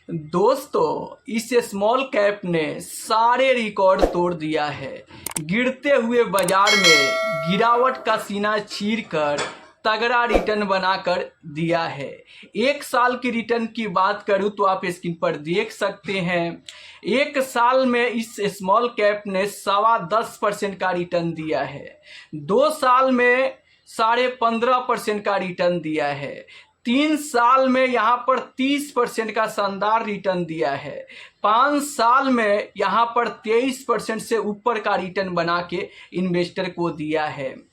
दोस्तों, इस small cap ने सारे रिकॉर्ड तोड़ दिया है। गिरते हुए बाजार में गिरावट का सीना चीरकर तगड़ा रिटर्न बनाकर दिया है। एक साल की रिटर्न की बात करूं तो आप स्क्रीन पर देख सकते हैं। एक साल में इस स्मॉल कैप ने 10.25% का रिटर्न दिया है। 2 साल में 15.5% का रिटर्न दिया है। 3 साल में यहाँ पर 30% का शानदार रिटर्न दिया है। 5 साल में यहाँ पर 23% से ऊपर का रिटर्न बना के इन्वेस्टर को दिया है।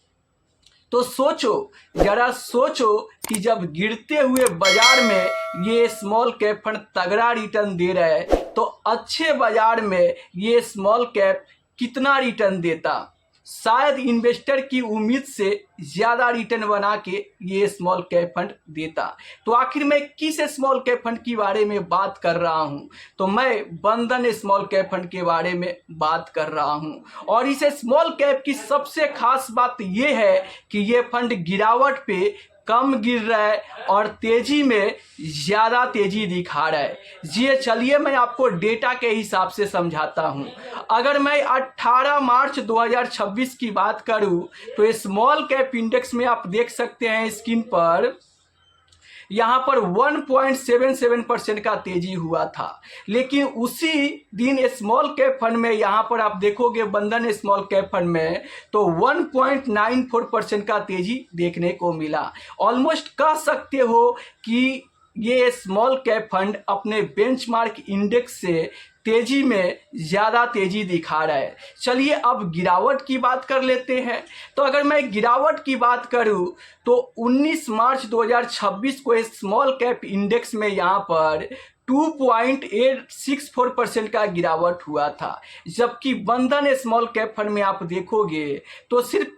तो सोचो, जरा सोचो कि जब गिरते हुए बाजार में ये स्मॉल कैप फंड तगड़ा रिटर्न दे रहा है तो अच्छे बाजार में ये स्मॉल कैप कितना रिटर्न देता। शायद इन्वेस्टर की उम्मीद से ज़्यादा रिटर्न बना के ये स्मॉल कैप फंड देता। तो आखिर मैं किस स्मॉल कैप फंड के बारे में बात कर रहा हूँ? तो मैं बंधन स्मॉल कैप फंड के बारे में बात कर रहा हूँ। और इस स्मॉल कैप की सबसे खास बात ये है कि ये फंड गिरावट पे कम गिर रहा है और तेजी में ज़्यादा तेजी दिखा रहा है। जी चलिए मैं आपको डेटा के हिसाब से समझाता हूं। अगर मैं 18 मार्च 2026 की बात करूं तो स्मॉल कैप इंडेक्स में आप देख सकते हैं स्क्रीन पर, यहाँ पर 1.77% का तेजी हुआ था। लेकिन उसी दिन स्मॉल कैप फंड में यहाँ पर आप देखोगे बंधन स्मॉल कैप फंड में तो 1.94% का तेजी देखने को मिला। ऑलमोस्ट कह सकते हो कि ये स्मॉल कैप फंड अपने बेंचमार्क इंडेक्स से तेजी में ज़्यादा तेजी दिखा रहा है। चलिए अब गिरावट की बात कर लेते हैं। तो अगर मैं गिरावट की बात करूं तो 19 मार्च 2026 को स्मॉल कैप इंडेक्स में यहाँ पर 2.864% का गिरावट हुआ था। जबकि बंधन स्मॉल कैप फंड में आप देखोगे तो सिर्फ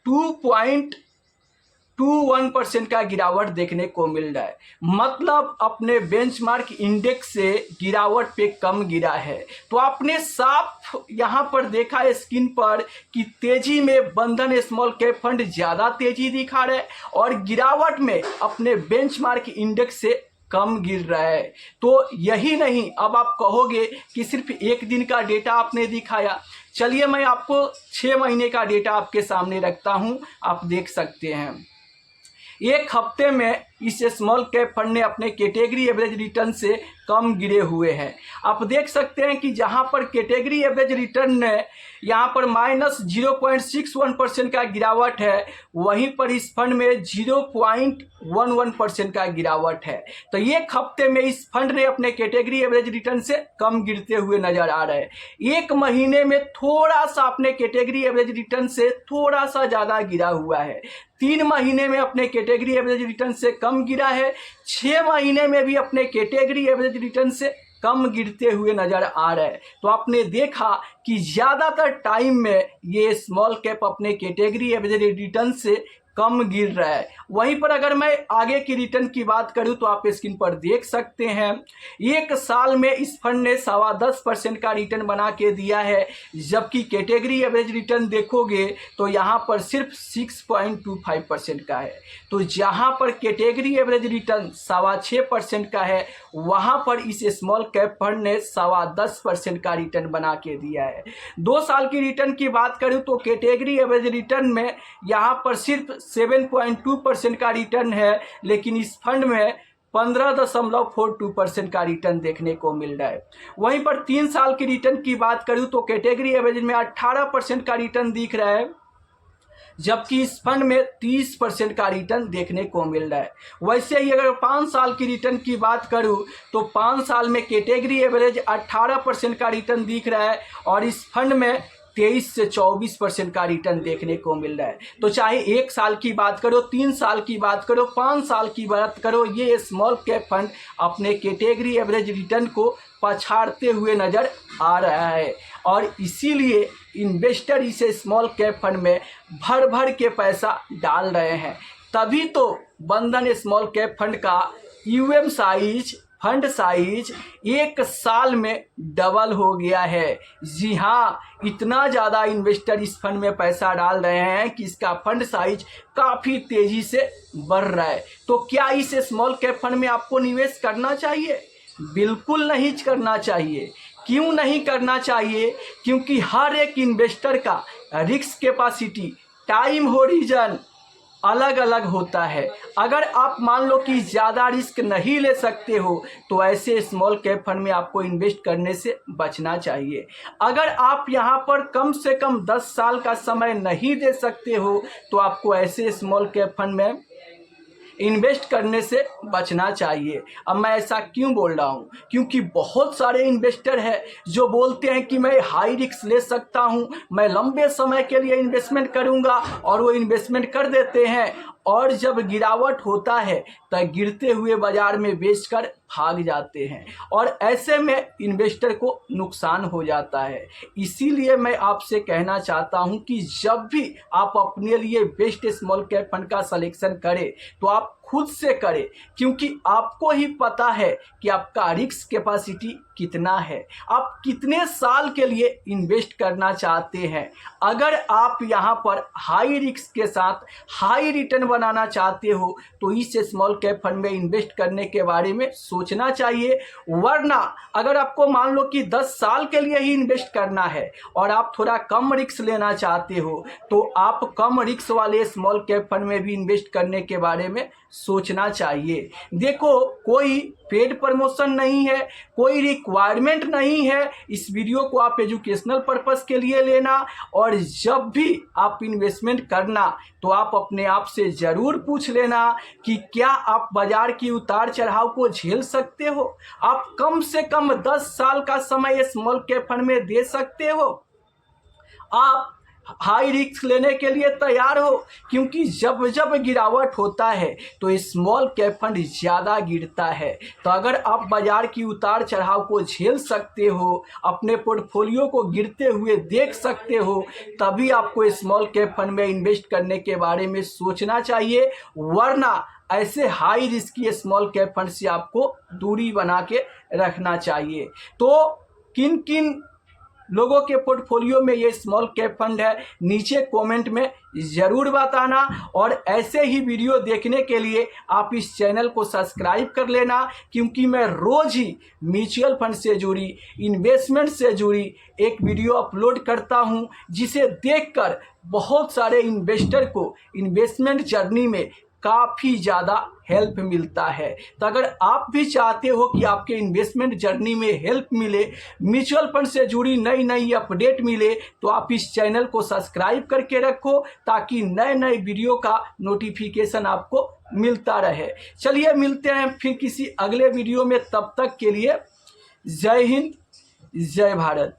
2.21% का गिरावट देखने को मिल रहा है। मतलब अपने बेंचमार्क इंडेक्स से गिरावट पे कम गिरा है। तो आपने साफ यहाँ पर देखा स्क्रीन पर कि तेजी में बंधन स्मॉल कैप फंड ज़्यादा तेजी दिखा रहा है और गिरावट में अपने बेंचमार्क इंडेक्स से कम गिर रहा है। तो यही नहीं, अब आप कहोगे कि सिर्फ एक दिन का डेटा आपने दिखाया। चलिए मैं आपको 6 महीने का डेटा आपके सामने रखता हूँ, आप देख सकते हैं। एक हफ्ते में इस स्मॉल कैप फंड ने अपने कैटेगरी एवरेज रिटर्न से कम गिरे हुए हैं। आप देख सकते हैं कि जहां पर कैटेगरी एवरेज रिटर्न ने यहां पर -0.61% का गिरावट है, वहीं पर इस फंड में 0.11% का गिरावट है। तो एक हफ्ते में इस फंड ने अपने कैटेगरी एवरेज रिटर्न से कम गिरते हुए नजर आ रहा है। एक महीने में थोड़ा सा अपने कैटेगरी एवरेज रिटर्न से थोड़ा सा ज़्यादा गिरा हुआ है। 3 महीने में अपने कैटेगरी एवरेज रिटर्न से कम गिरा है। 6 महीने में भी अपने कैटेगरी एवरेज रिटर्न से कम गिरते हुए नजर आ रहा है। तो आपने देखा कि ज़्यादातर टाइम में ये स्मॉल कैप अपने कैटेगरी एवरेज रिटर्न से कम गिर रहा है। वहीं पर अगर मैं आगे की रिटर्न की बात करूं तो आप स्क्रीन पर देख सकते हैं एक साल में इस फंड ने 10.25% का रिटर्न बना के दिया है। जबकि कैटेगरी एवरेज रिटर्न देखोगे तो यहाँ पर सिर्फ 6.25% का है। तो जहाँ पर कैटेगरी एवरेज रिटर्न 6.25% का है, वहाँ पर इस स्मॉल कैप फंड ने 10.25% का रिटर्न बना के दिया है। 2 साल की रिटर्न की बात करूँ तो कैटेगरी एवरेज रिटर्न में यहाँ पर सिर्फ 7.2% का रिटर्न है, लेकिन इस फंड में 15.42% का रिटर्न देखने को मिल रहा है। वहीं पर 3 साल की रिटर्न की बात करूं तो कैटेगरी एवरेज में 18% का रिटर्न दिख रहा है, जबकि इस फंड में 30% का रिटर्न देखने को मिल रहा है। वैसे ही अगर 5 साल की रिटर्न की बात करूं तो 5 साल में कैटेगरी एवरेज 18% का रिटर्न दिख रहा है और इस फंड में 23 से 24% का रिटर्न देखने को मिल रहा है। तो चाहे 1 साल की बात करो, 3 साल की बात करो, 5 साल की बात करो, ये स्मॉल कैप फंड अपने कैटेगरी एवरेज रिटर्न को पछाड़ते हुए नज़र आ रहा है। और इसीलिए इन्वेस्टर इसे स्मॉल कैप फंड में भर भर के पैसा डाल रहे हैं। तभी तो बंधन स्मॉल कैप फंड का यूएम साइज, फंड साइज 1 साल में डबल हो गया है। जी हाँ, इतना ज़्यादा इन्वेस्टर इस फंड में पैसा डाल रहे हैं कि इसका फंड साइज काफ़ी तेज़ी से बढ़ रहा है। तो क्या इस स्मॉल कैप फंड में आपको निवेश करना चाहिए? बिल्कुल नहीं करना चाहिए। क्यों नहीं करना चाहिए? क्योंकि हर एक इन्वेस्टर का रिस्क कैपेसिटी, टाइम होरिजन अलग अलग होता है। अगर आप मान लो कि ज़्यादा रिस्क नहीं ले सकते हो तो ऐसे स्मॉल कैप फंड में आपको इन्वेस्ट करने से बचना चाहिए। अगर आप यहाँ पर कम से कम 10 साल का समय नहीं दे सकते हो तो आपको ऐसे स्मॉल कैप फंड में इन्वेस्ट करने से बचना चाहिए। अब मैं ऐसा क्यों बोल रहा हूँ? क्योंकि बहुत सारे इन्वेस्टर हैं जो बोलते हैं कि मैं हाई रिस्क ले सकता हूँ, मैं लंबे समय के लिए इन्वेस्टमेंट करूँगा, और वो इन्वेस्टमेंट कर देते हैं और जब गिरावट होता है तो गिरते हुए बाजार में बेचकर भाग जाते हैं और ऐसे में इन्वेस्टर को नुकसान हो जाता है। इसीलिए मैं आपसे कहना चाहता हूं कि जब भी आप अपने लिए बेस्ट स्मॉल कैप फंड का सिलेक्शन करें तो आप खुद से करें, क्योंकि आपको ही पता है कि आपका रिस्क कैपेसिटी कितना है, आप कितने साल के लिए इन्वेस्ट करना चाहते हैं। अगर आप यहाँ पर हाई रिस्क के साथ हाई रिटर्न बनाना चाहते हो तो इस स्मॉल कैप फंड में इन्वेस्ट करने के बारे में सोचना चाहिए। वरना अगर आपको मान लो कि 10 साल के लिए ही इन्वेस्ट करना है और आप थोड़ा कम रिस्क लेना चाहते हो तो आप कम रिस्क वाले स्मॉल कैप फंड में भी इन्वेस्ट करने के बारे में सोचना चाहिए। देखो, कोई पेड प्रमोशन नहीं है, कोई रिक्वायरमेंट नहीं है। इस वीडियो को आप एजुकेशनल पर्पस के लिए लेना, और जब भी आप इन्वेस्टमेंट करना तो आप अपने आप से ज़रूर पूछ लेना कि क्या आप बाजार की उतार चढ़ाव को झेल सकते हो। आप कम से कम 10 साल का समय स्मॉल कैप फंड में दे सकते हो। आप हाई रिस्क लेने के लिए तैयार हो, क्योंकि जब जब गिरावट होता है तो स्मॉल कैप फंड ज़्यादा गिरता है। तो अगर आप बाजार की उतार चढ़ाव को झेल सकते हो, अपने पोर्टफोलियो को गिरते हुए देख सकते हो, तभी आपको स्मॉल कैप फंड में इन्वेस्ट करने के बारे में सोचना चाहिए। वरना ऐसे high risky small cap fund से आपको दूरी बना के रखना चाहिए। तो किन किन लोगों के पोर्टफोलियो में ये स्मॉल कैप फंड है, नीचे कमेंट में ज़रूर बताना। और ऐसे ही वीडियो देखने के लिए आप इस चैनल को सब्सक्राइब कर लेना, क्योंकि मैं रोज़ ही म्यूचुअल फंड से जुड़ी, इन्वेस्टमेंट से जुड़ी एक वीडियो अपलोड करता हूं, जिसे देखकर बहुत सारे इन्वेस्टर को इन्वेस्टमेंट जर्नी में काफ़ी ज़्यादा हेल्प मिलता है। तो अगर आप भी चाहते हो कि आपके इन्वेस्टमेंट जर्नी में हेल्प मिले, म्यूचुअल फंड से जुड़ी नई नई अपडेट मिले, तो आप इस चैनल को सब्सक्राइब करके रखो, ताकि नए नए वीडियो का नोटिफिकेशन आपको मिलता रहे। चलिए मिलते हैं फिर किसी अगले वीडियो में, तब तक के लिए जय हिंद, जय भारत।